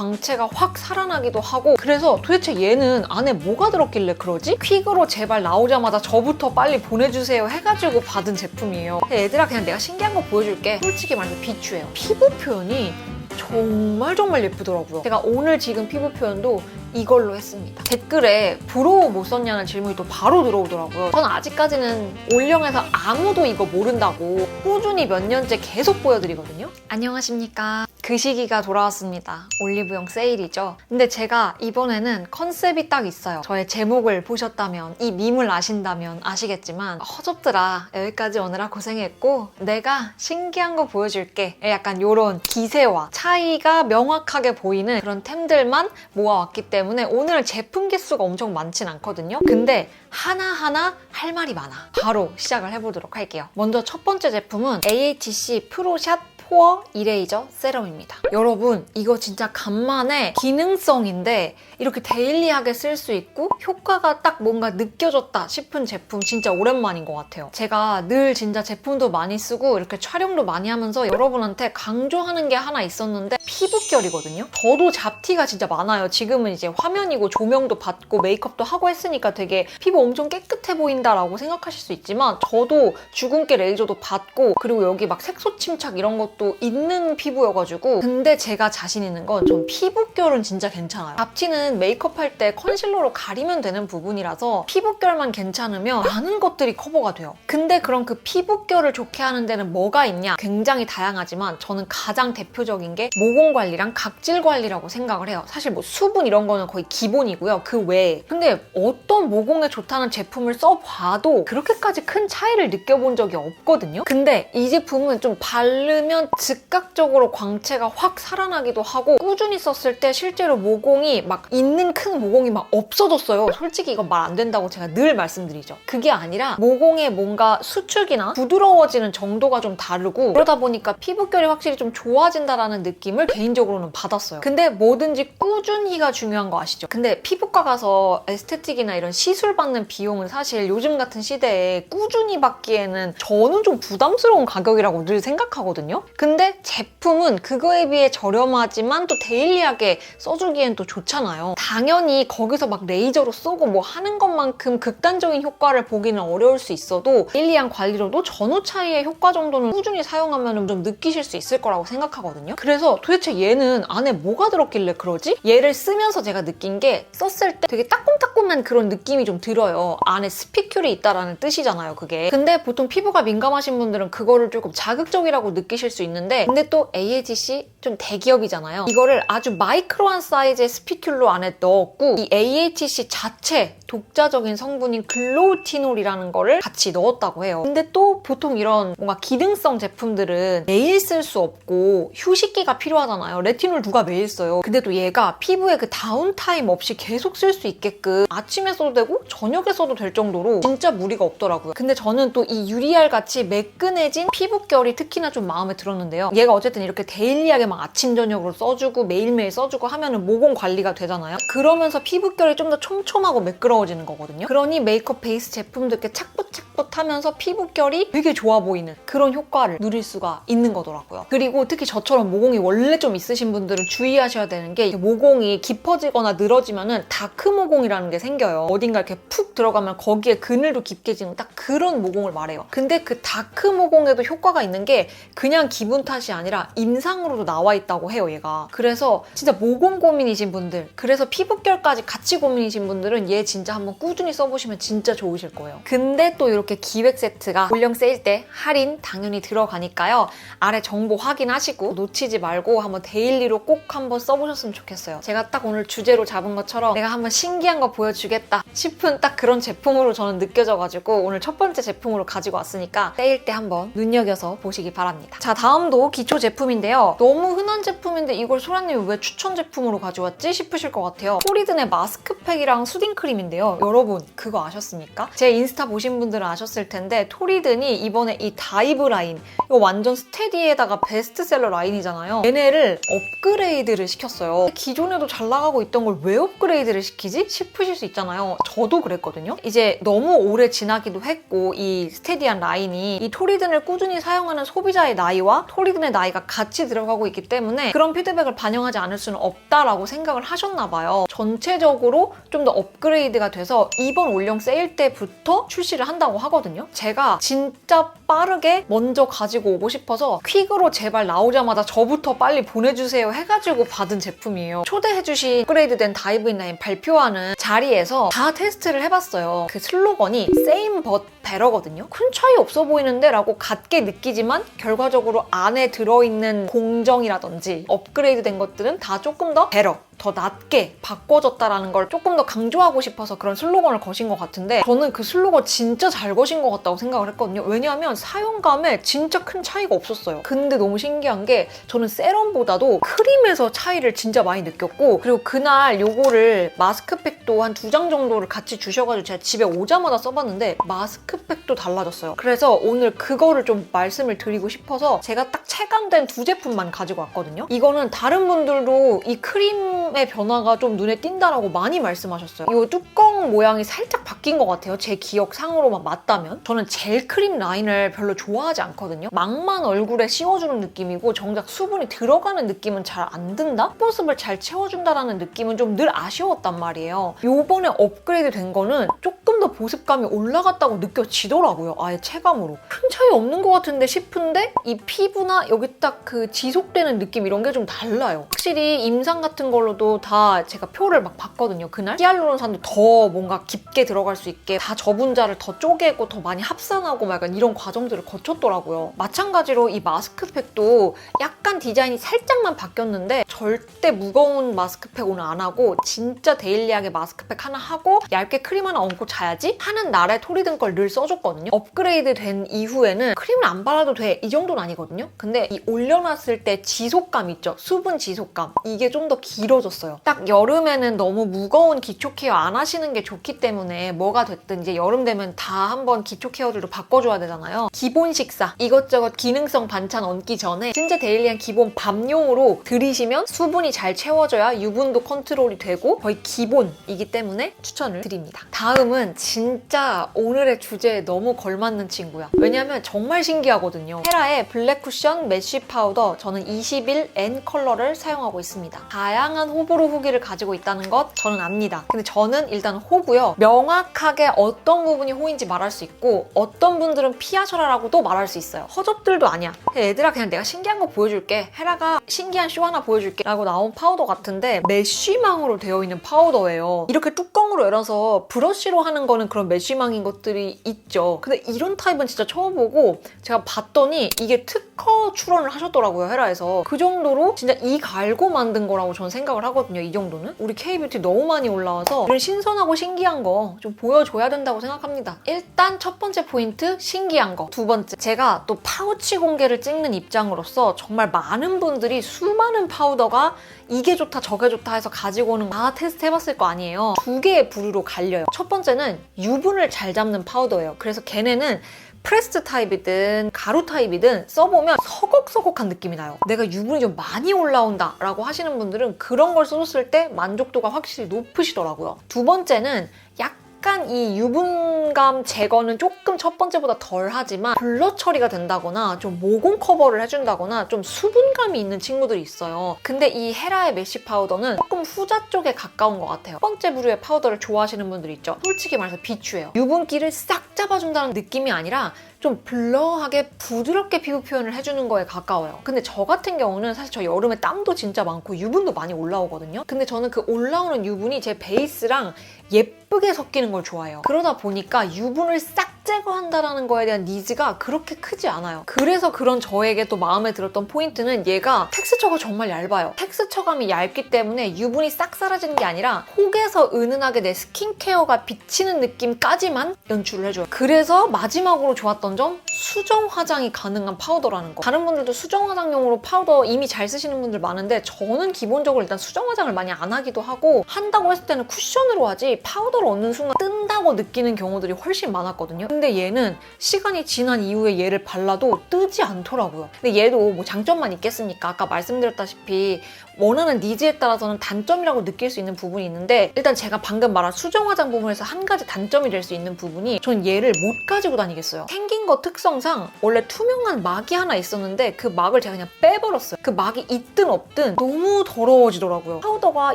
광채가 확 살아나기도 하고, 그래서 도대체 얘는 안에 뭐가 들었길래 그러지? 퀵으로 제발 나오자마자 저부터 빨리 보내주세요 해가지고 받은 제품이에요. 얘들아, 그냥 내가 신기한 거 보여줄게. 솔직히 말해서 비추예요. 피부 표현이 정말 예쁘더라고요. 제가 오늘 지금 피부 표현도 이걸로 했습니다. 댓글에 브로우 못 썼냐는 질문이 또 바로 들어오더라고요. 저는 아직까지는 올영에서 아무도 이거 모른다고 꾸준히 몇 년째 계속 보여드리거든요. 안녕하십니까. 그 시기가 돌아왔습니다. 올리브영 세일이죠. 근데 제가 이번에는 컨셉이 딱 있어요. 저의 제목을 보셨다면, 이 밈을 아신다면 아시겠지만, 허접들아 여기까지 오느라 고생했고 내가 신기한 거 보여줄게, 약간 요런 기세와 차이가 명확하게 보이는 그런 템들만 모아왔기 때문에 오늘 제품 개수가 엄청 많진 않거든요. 근데 하나하나 할 말이 많아. 바로 시작을 해보도록 할게요. 먼저 첫 번째 제품은 AHC 프로샷 포어 이레이저 세럼입니다. 여러분, 이거 진짜 간만에 기능성인데 이렇게 데일리하게 쓸 수 있고 효과가 딱 뭔가 느껴졌다 싶은 제품 진짜 오랜만인 것 같아요. 제가 늘 진짜 제품도 많이 쓰고 이렇게 촬영도 많이 하면서 여러분한테 강조하는 게 하나 있었는데 피부결이거든요. 저도 잡티가 진짜 많아요. 지금은 이제 화면이고 조명도 받고 메이크업도 하고 했으니까 되게 피부 엄청 깨끗해 보인다라고 생각하실 수 있지만, 저도 주근깨 레이저도 받고 그리고 여기 막 색소 침착 이런 것도 있는 피부여가지고. 근데 제가 자신 있는 건 좀 피부결은 진짜 괜찮아요. 잡티는 메이크업 할 때 컨실러로 가리면 되는 부분이라서 피부결만 괜찮으면 많은 것들이 커버가 돼요. 근데 그럼 그 피부결을 좋게 하는 데는 뭐가 있냐? 굉장히 다양하지만 저는 가장 대표적인 게 모공 관리랑 각질 관리라고 생각을 해요. 사실 뭐 수분 이런 거는 거의 기본이고요. 그 외에. 근데 어떤 모공에 좋다는 제품을 써봐도 그렇게까지 큰 차이를 느껴본 적이 없거든요. 근데 이 제품은 좀 바르면 즉각적으로 광채가 확 살아나기도 하고, 꾸준히 썼을 때 실제로 모공이 막 있는 큰 모공이 막 없어졌어요. 솔직히 이건 말 안 된다고 제가 늘 말씀드리죠. 그게 아니라 모공에 뭔가 수축이나 부드러워지는 정도가 좀 다르고, 그러다 보니까 피부결이 확실히 좀 좋아진다라는 느낌을 개인적으로는 받았어요. 근데 뭐든지 꾸준히가 중요한 거 아시죠? 근데 피부과 가서 에스테틱이나 이런 시술 받는 비용은 사실 요즘 같은 시대에 꾸준히 받기에는 저는 좀 부담스러운 가격이라고 늘 생각하거든요. 근데 제품은 그거에 비해 저렴하지만 또 데일리하게 써주기엔 또 좋잖아요. 당연히 거기서 막 레이저로 쏘고 뭐 하는 것만큼 극단적인 효과를 보기는 어려울 수 있어도 데일리한 관리로도 전후 차이의 효과 정도는 꾸준히 사용하면 좀 느끼실 수 있을 거라고 생각하거든요. 그래서 도대체 얘는 안에 뭐가 들었길래 그러지? 얘를 쓰면서 제가 느낀 게, 썼을 때 되게 따끔따끔한 그런 느낌이 좀 들어요. 안에 스피큘이 있다라는 뜻이잖아요, 그게. 근데 보통 피부가 민감하신 분들은 그거를 조금 자극적이라고 느끼실 수 있는데, 근데 또 AHC 좀 대기업이잖아요. 이거를 아주 마이크로한 사이즈의 스피큘로 안에 넣었고, 이 AHC 자체 독자적인 성분인 글로우티놀이라는 거를 같이 넣었다고 해요. 근데 또 보통 이런 뭔가 기능성 제품들은 매일 쓸 수 없고 휴식기가 필요하잖아요. 레티놀 누가 매일 써요. 근데 또 얘가 피부에 그 다운타임 없이 계속 쓸 수 있게끔 아침에 써도 되고 저녁에 써도 될 정도로 진짜 무리가 없더라고요. 근데 저는 또 이 유리알 같이 매끈해진 피부결이 특히나 좀 마음에 들었는데요. 얘가 어쨌든 이렇게 데일리하게 막 아침 저녁으로 써주고 매일매일 써주고 하면은 모공 관리가 되잖아요. 그러면서 피부결이 좀 더 촘촘하고 매끄러워지는 거거든요. 그러니 메이크업 베이스 제품도 이렇게 착붙착붙하면서 피부결이 되게 좋아 보이는 그런 효과를 누릴 수가 있는 거더라고요. 그리고 특히 저처럼 모공이 원래 좀 있으신 분들은 주의하셔야 되는 게, 모공이 깊어지거나 늘어지면은 다크 모공이라는 게 생겨요. 어딘가 이렇게 푹 들어가면 거기에 그늘도 깊게 지는 딱 그런 모공을 말해요. 근데 그 다크 모공에도 효과가 있는 게 그냥 기분 탓이 아니라 임상으로도 나와 있다고 해요, 얘가. 그래서 진짜 모공 고민이신 분들, 그래서 피부결까지 같이 고민이신 분들은 얘 진짜 한번 꾸준히 써보시면 진짜 좋으실 거예요. 근데 또 이렇게 기획 세트가 올영 세일 때 할인 당연히 들어가니까요. 아래 정보 확인하시고 놓치지 말고 한번 데일리로 꼭 한번 써보셨으면 좋겠어요. 제가 딱 오늘 주제로 잡은 것처럼 내가 한번 신기한 거 보여주겠다 싶은 딱 그런 제품으로 저는 느껴져가지고 오늘 첫 번째 제품으로 가지고 왔으니까 세일 때 한번 눈여겨서 보시기 바랍니다. 자, 다음도 기초 제품인데요. 너무 흔한 제품인데 이걸 소라님이 왜 추천 제품으로 가져왔지 싶으실 것 같아요. 토리든의 마스크팩이랑 수딩 크림인데요. 여러분 그거 아셨습니까? 제 인스타 보신 분들은 아셨을 텐데 토리든이 이번에 이 다이브 라인, 이거 완전 스테디에다가 베스트셀러 라인이잖아요. 얘네를 업그레이드를 시켰어요. 기존에도 잘 나가고 있던 걸 왜 업그레이드를 시키지? 싶으실 수 있잖아요. 저도 그랬거든요. 이제 너무 오래 지나기도 했고 이 스테디안 라인이 이 토리든을 꾸준히 사용하는 소비자의 나이와 토리든의 나이가 같이 들어가고 있기 때문에 그런 피드백을 반영하지 않을 수는 없다라고 생각을 하셨나 봐요. 전체적으로 좀 더 업그레이드가 돼서 이번 올영 세일 때부터 출시를 한다고 하거든요. 제가 진짜 빠르게 먼저 가지고 오고 싶어서 퀵으로 제발 나오자마자 저부터 빨리 보내주세요 해가지고 받은 제품이에요. 초대해주신 업그레이드된 다이브인 라인 발표하는 자리에서 다 테스트를 해봤어요. 그 슬로건이 Same but better거든요. 큰 차이 없어 보이는데 라고 같게 느끼지만 결과적으로 안에 들어있는 공정이라든지 업그레이드된 것들은 다 조금 더 better, 더 낮게 바꿔졌다라는 걸 조금 더 강조하고 싶어서 그런 슬로건을 거신 것 같은데 저는 그 슬로건 진짜 잘 거신 것 같다고 생각을 했거든요. 왜냐하면 사용감에 진짜 큰 차이가 없었어요. 근데 너무 신기한 게 저는 세럼보다도 크림에서 차이를 진짜 많이 느꼈고 그리고 그날 요거를 마스크팩도 한 2장 정도를 같이 주셔가지고 제가 집에 오자마자 써봤는데 마스크팩도 달라졌어요. 그래서 오늘 그거를 좀 말씀을 드리고 싶어서 제가 딱 체감된 2제품만 가지고 왔거든요. 이거는 다른 분들도 이 크림의 변화가 좀 눈에 띈다라고 많이 말씀하셨어요. 이 뚜껑 모양이 살짝 바뀐 것 같아요. 제 기억상으로만 맞다면. 저는 젤 크림 라인을 별로 좋아하지 않거든요. 막만 얼굴에 씌워주는 느낌이고 정작 수분이 들어가는 느낌은 잘 안 든다? 겉모습을 잘 채워준다라는 느낌은 좀 늘 아쉬웠단 말이에요. 요번에 업그레이드 된 거는 조금 더 보습감이 올라갔다고 느껴지더라고요. 아예 체감으로. 큰 차이 없는 것 같은데 싶은데 이 피부나 여기 딱 그 지속되는 느낌 이런 게 좀 달라요. 확실히 임상 같은 걸로도 다 제가 표를 막 봤거든요. 그날 히알루론산도 더 뭔가 깊게 들어갈 수 있게 다 저분자를 더 쪼개고 더 많이 합산하고 막 약간 이런 과정들을 거쳤더라고요. 마찬가지로 이 마스크팩도 약간 디자인이 살짝만 바뀌었는데 절대 무거운 마스크팩 오늘 안 하고 진짜 데일리하게 마스크팩 하나 하고 얇게 크림 하나 얹고 자야지 하는 날에 토리든 걸 늘 써줬거든요. 업그레이드 된 이후에는 크림을 안 발라도 돼 이 정도는 아니거든요. 근데 이 올려놨을 때 지속감 있죠? 수분 지속감 이게 좀 더 길어졌어요. 딱 여름에는 너무 무거운 기초 케어 안 하시는 게 좋기 때문에 뭐가 됐든 이제 여름 되면 다 한번 기초 케어들도 바꿔줘야 되잖아요. 기본 식사 이것저것 기능성 반찬 얹기 전에 진짜 데일리한 기본 밥용으로 들이시면 수분이 잘 채워져야 유분도 컨트롤이 되고 거의 기본이기 때문에 추천을 드립니다. 다음은 진짜 오늘의 주제에 너무 걸맞는 친구야. 왜냐면 정말 신기하거든요. 헤라의 블랙 쿠션 메쉬 파우더 저는 21N 컬러를 사용하고 있습니다. 다양한 호불호 후기를 가지고 있다는 것 저는 압니다. 근데 저는 일단 호고요. 명확하게 어떤 부분이 호인지 말할 수 있고 어떤 분들은 피하셔라라고도 말할 수 있어요. 허접들도 아니야. 얘들아 그냥 내가 신기한 거 보여줄게. 헤라가 신기한 쇼 하나 보여줄게 라고 나온 파우더 같은데 메쉬망으로 되어 있는 파우더예요. 이렇게 뚜껑으로 열어서 브러쉬로 하는 거는 그런 메쉬망인 것들이 있죠. 근데 이런 타입은 진짜 처음 보고 제가 봤더니 이게 특허 출원을 하셨더라고요. 헤라에서. 그 정도로 진짜 이 갈고 만든 거라고 저는 생각을 하거든요. 이 정도는. 우리 K뷰티 너무 많이 올라와서 이런 신선하고 신기한 거 좀 보여줘야 된다고 생각합니다. 일단 첫 번째 포인트 신기한 거. 두 번째 제가 또 파우치 공개를 찍는 입장으로서 정말 많은 분들이 수많은 파우더가 이게 좋다 저게 좋다 해서 가지고 오는 거 다 테스트 해봤을 거 아니에요. 두 개의 부류로 갈려요. 첫 번째는 유분을 잘 잡는 파우더예요. 그래서 걔네는 프레스트 타입이든 가루 타입이든 써보면 서걱서걱한 느낌이 나요. 내가 유분이 좀 많이 올라온다 라고 하시는 분들은 그런 걸 써줬을 때 만족도가 확실히 높으시더라고요. 두 번째는 약간 이 유분감 제거는 조금 첫 번째보다 덜 하지만 블러 처리가 된다거나 좀 모공 커버를 해준다거나 좀 수분감이 있는 친구들이 있어요. 근데 이 헤라의 메쉬 파우더는 조금 후자 쪽에 가까운 것 같아요. 첫 번째 부류의 파우더를 좋아하시는 분들 있죠. 솔직히 말해서 비추예요. 유분기를 싹 잡아준다는 느낌이 아니라 좀 블러하게 부드럽게 피부 표현을 해주는 거에 가까워요. 근데 저 같은 경우는 사실 저 여름에 땀도 진짜 많고 유분도 많이 올라오거든요. 근데 저는 그 올라오는 유분이 제 베이스랑 예쁘게 섞이는 걸 좋아해요. 그러다 보니까 유분을 싹 제거한다는 거에 대한 니즈가 그렇게 크지 않아요. 그래서 그런 저에게 또 마음에 들었던 포인트는 얘가 텍스처가 정말 얇아요. 텍스처감이 얇기 때문에 유분이 싹 사라지는 게 아니라 혹에서 은은하게 내 스킨케어가 비치는 느낌까지만 연출을 해줘요. 그래서 마지막으로 좋았던 점 수정 화장이 가능한 파우더라는 거. 다른 분들도 수정 화장용으로 파우더 이미 잘 쓰시는 분들 많은데 저는 기본적으로 일단 수정 화장을 많이 안 하기도 하고 한다고 했을 때는 쿠션으로 하지 파우더를 얹는 순간 뜬다고 느끼는 경우들이 훨씬 많았거든요. 근데 얘는 시간이 지난 이후에 얘를 발라도 뜨지 않더라고요. 근데 얘도 뭐 장점만 있겠습니까? 아까 말씀드렸다시피 원하는 니즈에 따라서는 단점이라고 느낄 수 있는 부분이 있는데, 일단 제가 방금 말한 수정 화장 부분에서 한 가지 단점이 될 수 있는 부분이, 전 얘를 못 가지고 다니겠어요. 생긴 거 특성상 원래 투명한 막이 하나 있었는데 그 막을 제가 그냥 빼버렸어요. 그 막이 있든 없든 너무 더러워지더라고요. 파우더가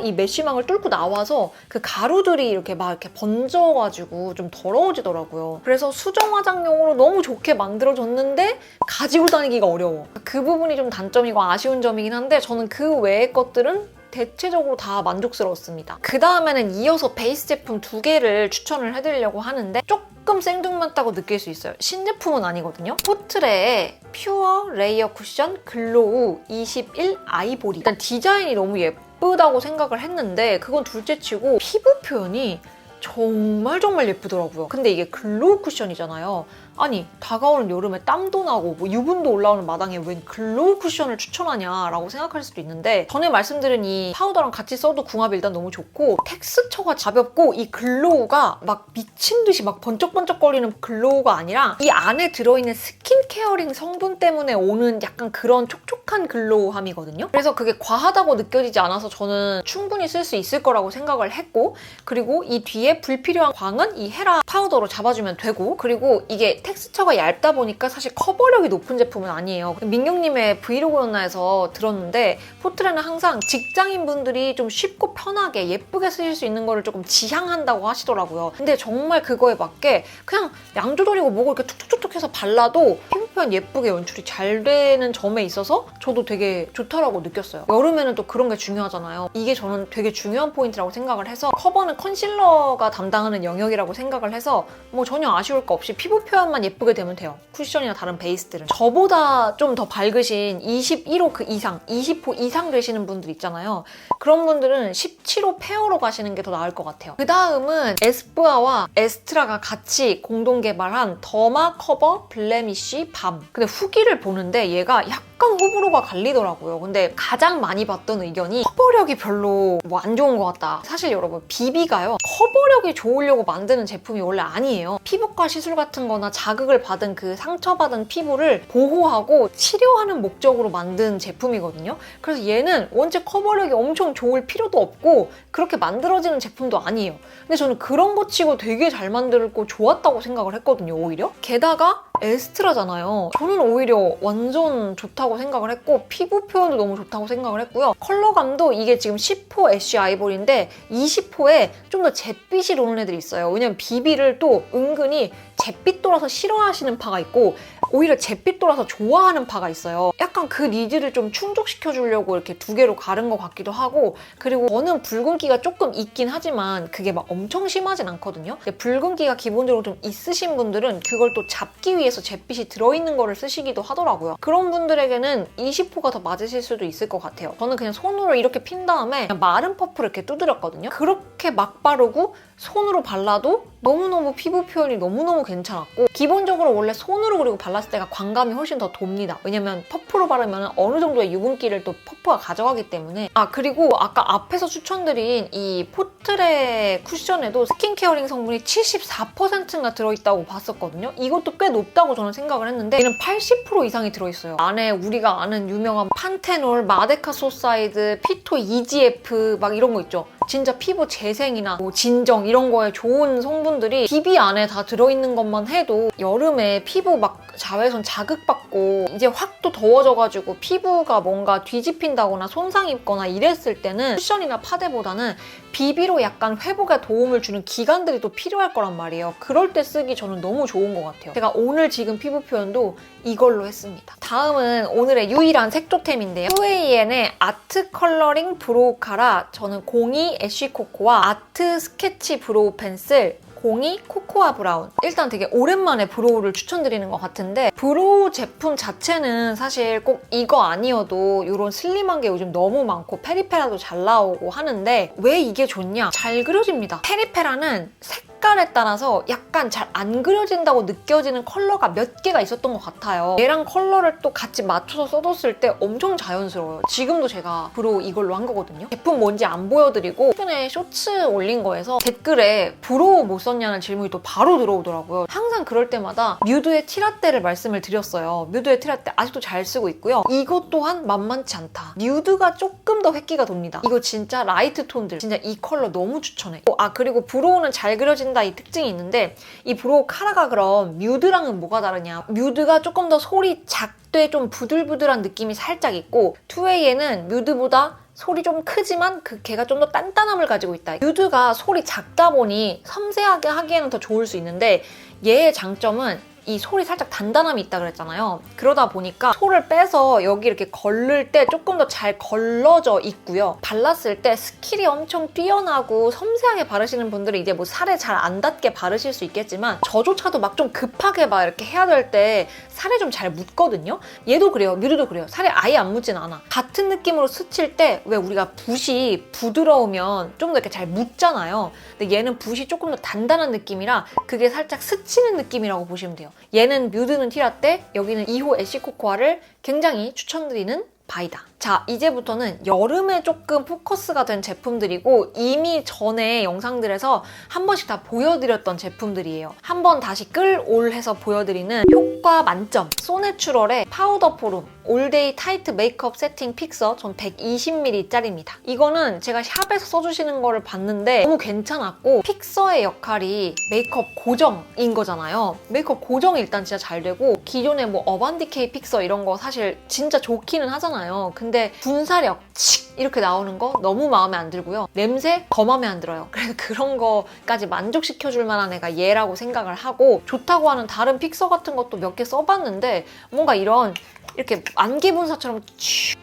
이 메쉬망을 뚫고 나와서 그 가루들이 이렇게 막 이렇게 번져가지고 좀 더러워지더라고요. 그래서 수정 화장용으로 너무 좋게 만들어졌는데 가지고 다니기가 어려워. 그 부분이 좀 단점이고 아쉬운 점이긴 한데, 저는 그 외의 것들은 대체적으로 다 만족스러웠습니다. 그 다음에는 이어서 베이스 제품 2개를 추천을 해드리려고 하는데, 조금 생뚱맞다고 느낄 수 있어요. 신제품은 아니거든요. 포트레의 퓨어 레이어 쿠션 글로우 21 아이보리. 일단 디자인이 너무 예쁘다고 생각을 했는데, 그건 둘째치고 피부 표현이 정말 예쁘더라고요. 근데 이게 글로우 쿠션이잖아요. 아니, 다가오는 여름에 땀도 나고 뭐 유분도 올라오는 마당에 웬 글로우 쿠션을 추천하냐라고 생각할 수도 있는데, 전에 말씀드린 이 파우더랑 같이 써도 궁합이 일단 너무 좋고, 텍스처가 가볍고, 이 글로우가 막 미친 듯이 막 번쩍번쩍거리는 글로우가 아니라 이 안에 들어있는 스킨케어링 성분 때문에 오는 약간 그런 촉촉한 글로우함이거든요. 그래서 그게 과하다고 느껴지지 않아서 저는 충분히 쓸 수 있을 거라고 생각을 했고, 그리고 이 뒤에 불필요한 광은 이 헤라 파우더로 잡아주면 되고, 그리고 이게 텍스처가 얇다 보니까 사실 커버력이 높은 제품은 아니에요. 민경님의 브이로그였나에서 들었는데, 포트레는 항상 직장인분들이 좀 쉽고 편하게 예쁘게 쓰실 수 있는 거를 조금 지향한다고 하시더라고요. 근데 정말 그거에 맞게 그냥 양 조절이고 뭐고 이렇게 툭툭툭툭 해서 발라도 피부 표현 예쁘게 연출이 잘 되는 점에 있어서 저도 되게 좋다라고 느꼈어요. 여름에는 또 그런 게 중요하잖아요. 이게 저는 되게 중요한 포인트라고 생각을 해서, 커버는 컨실러가 담당하는 영역이라고 생각을 해서 뭐 전혀 아쉬울 거 없이 피부 표현만 예쁘게 되면 돼요. 쿠션이나 다른 베이스들은. 저보다 좀 더 밝으신 21호 그 이상, 20호 이상 되시는 분들 있잖아요. 그런 분들은 17호 페어로 가시는 게 더 나을 것 같아요. 그 다음은 에스쁘아와 에스트라가 같이 공동 개발한 더마 커버 블레미쉬 밤. 근데 후기를 보는데 얘가 약간 호불호가 갈리더라고요. 근데 가장 많이 봤던 의견이 커버력이 별로 뭐 안 좋은 것 같다. 사실 여러분, 비비가요, 커버력이 좋으려고 만드는 제품이 원래 아니에요. 피부과 시술 같은 거나 자극을 받은 그 상처받은 피부를 보호하고 치료하는 목적으로 만든 제품이거든요. 그래서 얘는 원체 커버력이 엄청 좋을 필요도 없고 그렇게 만들어지는 제품도 아니에요. 근데 저는 그런 거 치고 되게 잘 만들고 좋았다고 생각을 했거든요, 오히려. 게다가 에스트라잖아요. 저는 오히려 완전 좋다고 생각을 했고, 피부 표현도 너무 좋다고 생각을 했고요. 컬러감도 이게 지금 10호 애쉬 아이보리인데 20호에 좀 더 잿빛이 도는 애들이 있어요. 왜냐면 비비를 또 은근히 잿빛 돌아서 싫어하시는 파가 있고, 오히려 잿빛 돌아서 좋아하는 파가 있어요. 약간 그 니즈를 좀 충족시켜주려고 이렇게 2개로 가른 것 같기도 하고, 그리고 저는 붉은기가 조금 있긴 하지만 그게 막 엄청 심하진 않거든요. 근데 붉은기가 기본적으로 좀 있으신 분들은 그걸 또 잡기 위해서 잿빛이 들어있는 거를 쓰시기도 하더라고요. 그런 분들에게는 20호가 더 맞으실 수도 있을 것 같아요. 저는 그냥 손으로 이렇게 핀 다음에 그냥 마른 퍼프를 이렇게 두드렸거든요. 그렇게 막 바르고 손으로 발라도 너무너무 피부 표현이 너무너무 괜찮았고, 기본적으로 원래 손으로 그리고 발랐을 때가 광감이 훨씬 더 돕니다. 왜냐면 퍼프로 바르면 어느 정도의 유분기를 또 퍼프가 가져가기 때문에. 그리고 아까 앞에서 추천드린 이 포트레 쿠션에도 스킨케어링 성분이 74%가 들어있다고 봤었거든요. 이것도 꽤 높다고 저는 생각을 했는데 얘는 80% 이상이 들어있어요. 안에 우리가 아는 유명한 판테놀, 마데카소사이드, 피토 EGF 막 이런 거 있죠. 진짜 피부 재생이나 뭐 진정 이런 거에 좋은 성분들이 비비 안에 다 들어있는 것만 해도 여름에 피부 막 자외선 자극받고 이제 확 또 더워져가지고 피부가 뭔가 뒤집힌다거나 손상 입거나 이랬을 때는 쿠션이나 파데보다는 비비로 약간 회복에 도움을 주는 기관들이 또 필요할 거란 말이에요. 그럴 때 쓰기 저는 너무 좋은 것 같아요. 제가 오늘 지금 피부 표현도 이걸로 했습니다. 다음은 오늘의 유일한 색조템인데요. 휴에이엔의 아트 컬러링 브로우 카라, 저는 02 애쉬코코와 아트 스케치 브로우 펜슬 02 코코아 브라운. 일단 되게 오랜만에 브로우를 추천드리는 것 같은데, 브로우 제품 자체는 사실 꼭 이거 아니어도 이런 슬림한 게 요즘 너무 많고 페리페라도 잘 나오고 하는데, 왜 이게 좋냐? 잘 그려집니다. 페리페라는 색깔 색깔에 따라서 약간 잘 안 그려진다고 느껴지는 컬러가 몇 개가 있었던 것 같아요. 얘랑 컬러를 또 같이 맞춰서 써뒀을 때 엄청 자연스러워요. 지금도 제가 브로우 이걸로 한 거거든요. 제품 뭔지 안 보여드리고 최근에 쇼츠 올린 거에서 댓글에 브로우 못 썼냐는 질문이 또 바로 들어오더라고요. 항상 그럴 때마다 뮤드의 티라떼를 말씀을 드렸어요. 뮤드의 티라떼 아직도 잘 쓰고 있고요. 이것 또한 만만치 않다. 뮤드가 조금 더 획기가 돕니다. 이거 진짜 라이트 톤들 진짜 이 컬러 너무 추천해. 그리고 브로우는 잘 그려진다 이 특징이 있는데 이 브로우 카라가 그럼 뮤드랑은 뭐가 다르냐. 뮤드가 조금 더 솔이 작되 좀 부들부들한 느낌이 살짝 있고 2AN은 뮤드보다 솔이 좀 크지만 걔가 좀 더 단단함을 가지고 있다. 뮤드가 솔이 작다 보니 섬세하게 하기에는 더 좋을 수 있는데 얘의 장점은 이 솔이 살짝 단단함이 있다 그랬잖아요. 그러다 보니까 솔을 빼서 여기 이렇게 걸를 때 조금 더 잘 걸러져 있고요. 발랐을 때 스킬이 엄청 뛰어나고 섬세하게 바르시는 분들은 이제 뭐 살에 잘 안 닿게 바르실 수 있겠지만 저조차도 막 좀 급하게 막 이렇게 해야 될 때 살에 좀 잘 묻거든요. 얘도 그래요. 뮤드도 그래요. 살에 아예 안 묻진 않아. 같은 느낌으로 스칠 때 왜 우리가 붓이 부드러우면 좀 더 이렇게 잘 묻잖아요. 근데 얘는 붓이 조금 더 단단한 느낌이라 그게 살짝 스치는 느낌이라고 보시면 돼요. 얘는 뮤드는 티라떼, 여기는 2호 애쉬코코아를 굉장히 추천드리는 바이다. 자, 이제부터는 여름에 조금 포커스가 된 제품들이고 이미 전에 영상들에서 한 번씩 다 보여드렸던 제품들이에요. 한 번 다시 끌올해서 보여드리는 효과 만점 소내추럴의 파우더 포름 올데이 타이트 메이크업 세팅 픽서 전 120ml짜리입니다. 이거는 제가 샵에서 써주시는 거를 봤는데 너무 괜찮았고 픽서의 역할이 메이크업 고정인 거잖아요. 메이크업 고정이 일단 진짜 잘 되고 기존에 뭐 어반디케이 픽서 이런 거 사실 진짜 좋기는 하잖아요. 근데 분사력 칙 이렇게 나오는 거 너무 마음에 안 들고요. 냄새 더 마음에 안 들어요. 그래서 그런 거까지 만족시켜줄 만한 애가 얘라고 생각을 하고 좋다고 하는 다른 픽서 같은 것도 몇 개 써봤는데 뭔가 이렇게 안개 분사처럼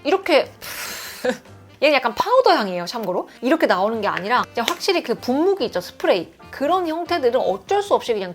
이렇게 얘는 약간 파우더 향이에요. 참고로 이렇게 나오는 게 아니라 그냥 확실히 그 분무기 있죠. 스프레이 그런 형태들은 어쩔 수 없이 그냥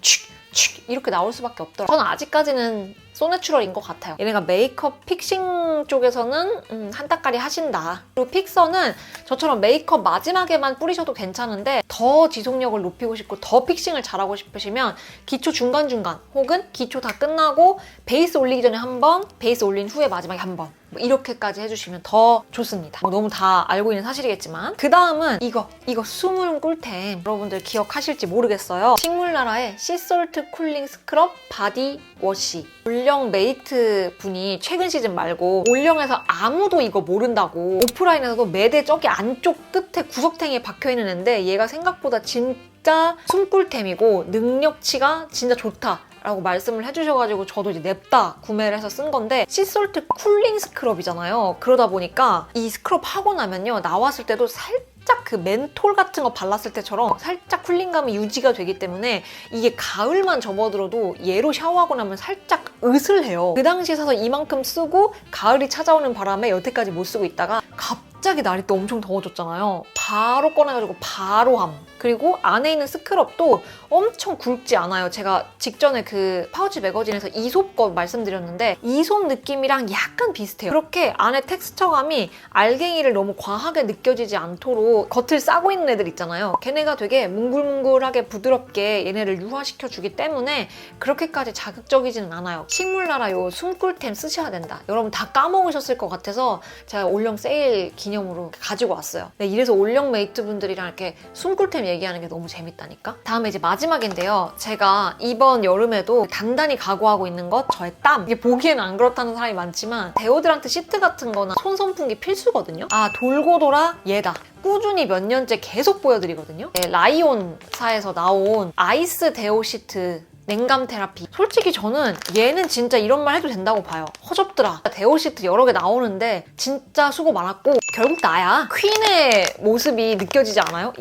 이렇게 나올 수밖에 없더라고요. 저는 아직까지는 소내추럴인 것 같아요. 얘네가 메이크업 픽싱 쪽에서는 한따까리 하신다. 그리고 픽서는 저처럼 메이크업 마지막에만 뿌리셔도 괜찮은데 더 지속력을 높이고 싶고 더 픽싱을 잘하고 싶으시면 기초 중간중간 혹은 기초 다 끝나고 베이스 올리기 전에 한 번, 베이스 올린 후에 마지막에 한 번 이렇게까지 해주시면 더 좋습니다. 너무 다 알고 있는 사실이겠지만 그 다음은 이거 숨은 꿀템 여러분들 기억하실지 모르겠어요. 식물나라의 시솔트 쿨링 스크럽 바디 워시 올영 메이트 분이 최근 시즌 말고 올영에서 아무도 이거 모른다고 오프라인에서도 매대 저기 안쪽 끝에 구석탱이에 박혀있는 앤데 얘가 생각보다 진짜 숨꿀템이고 능력치가 진짜 좋다 라고 말씀을 해주셔가지고 저도 이제 냅다 구매를 해서 쓴 건데 시솔트 쿨링 스크럽이잖아요. 그러다 보니까 이 스크럽 하고 나면요 나왔을 때도 살짝 그 멘톨 같은 거 발랐을 때처럼 살짝 쿨링감이 유지가 되기 때문에 이게 가을만 접어들어도 얘로 샤워하고 나면 살짝 으슬해요. 그 당시에 사서 이만큼 쓰고 가을이 찾아오는 바람에 여태까지 못 쓰고 있다가 갑자기 날이 또 엄청 더워졌잖아요. 바로 꺼내가지고 바로 함. 그리고 안에 있는 스크럽도 엄청 굵지 않아요. 제가 직전에 그 파우치 매거진에서 이솝 거 말씀드렸는데 이솝 느낌이랑 약간 비슷해요. 그렇게 안에 텍스처감이 알갱이를 너무 과하게 느껴지지 않도록 겉을 싸고 있는 애들 있잖아요. 걔네가 되게 뭉글뭉글하게 부드럽게 얘네를 유화시켜주기 때문에 그렇게까지 자극적이지는 않아요. 식물나라 요 숨꿀템 쓰셔야 된다. 여러분 다 까먹으셨을 것 같아서 제가 올영 세일 기념으로 가지고 왔어요. 네, 이래서 올영 메이트 분들이랑 이렇게 숨꿀템 얘기하는 게 너무 재밌다니까? 다음에 이제 마지막인데요. 제가 이번 여름에도 단단히 각오하고 있는 것 저의 땀. 이게 보기에는 안 그렇다는 사람이 많지만 데오드란트 시트 같은 거나 손 선풍기 필수거든요. 돌고 돌아 얘다. 꾸준히 몇 년째 계속 보여드리거든요. 네, 라이온사에서 나온 아이스 데오 시트 냉감 테라피. 솔직히 저는 얘는 진짜 이런 말 해도 된다고 봐요. 허접더라. 데오 시트 여러 개 나오는데 진짜 수고 많았고 결국 나야. 퀸의 모습이 느껴지지 않아요?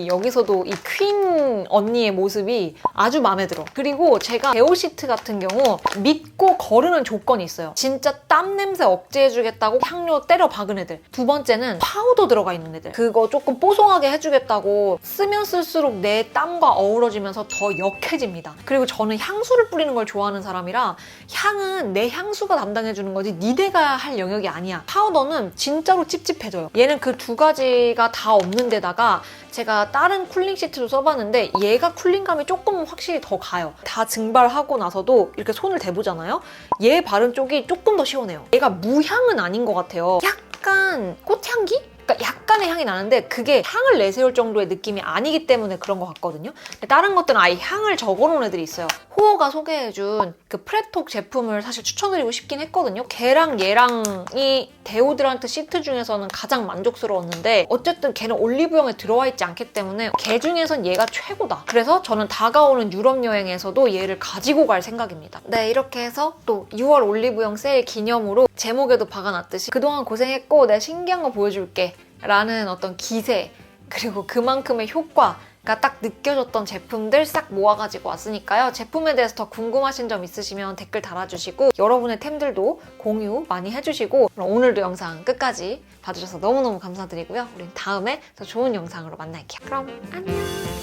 여기서도 이 퀸 언니의 모습이 아주 마음에 들어. 그리고 제가 데오 시트 같은 경우 믿고 거르는 조건이 있어요. 진짜 땀 냄새 억제해주겠다고 향료 때려 박은 애들. 두 번째는 파우더 들어가 있는 애들. 그거 조금 뽀송하게 해주겠다고 쓰면 쓸수록 내 땀과 어우러지면서 더 역해집니다. 그리고 저는 향수를 뿌리는 걸 좋아하는 사람이라 향은 내 향수가 담당해주는 거지 니네가 할 영역이 아니야. 파우더는 진짜로 찝찝해져요. 얘는 그 두 가지가 다 없는 데다가 제가 다른 쿨링 시트도 써봤는데 얘가 쿨링감이 조금 확실히 더 가요. 다 증발하고 나서도 이렇게 손을 대보잖아요? 얘 바른 쪽이 조금 더 시원해요. 얘가 무향은 아닌 것 같아요. 약간 꽃향기? 그러니까 약간의 향이 나는데 그게 향을 내세울 정도의 느낌이 아니기 때문에 그런 것 같거든요. 다른 것들은 아예 향을 적어놓은 애들이 있어요. 호어가 소개해준 그 프레톡 제품을 사실 추천드리고 싶긴 했거든요. 걔랑 얘랑이 데오드란트 시트 중에서는 가장 만족스러웠는데 어쨌든 걔는 올리브영에 들어와 있지 않기 때문에 걔 중에선 얘가 최고다. 그래서 저는 다가오는 유럽 여행에서도 얘를 가지고 갈 생각입니다. 네, 이렇게 해서 또 6월 올리브영 세일 기념으로 제목에도 박아놨듯이 그동안 고생했고 내가 신기한 거 보여줄게 라는 어떤 기세 그리고 그만큼의 효과가 딱 느껴졌던 제품들 싹 모아가지고 왔으니까요. 제품에 대해서 더 궁금하신 점 있으시면 댓글 달아주시고 여러분의 템들도 공유 많이 해주시고 그럼 오늘도 영상 끝까지 봐주셔서 너무너무 감사드리고요. 우린 다음에 더 좋은 영상으로 만날게요. 그럼 안녕!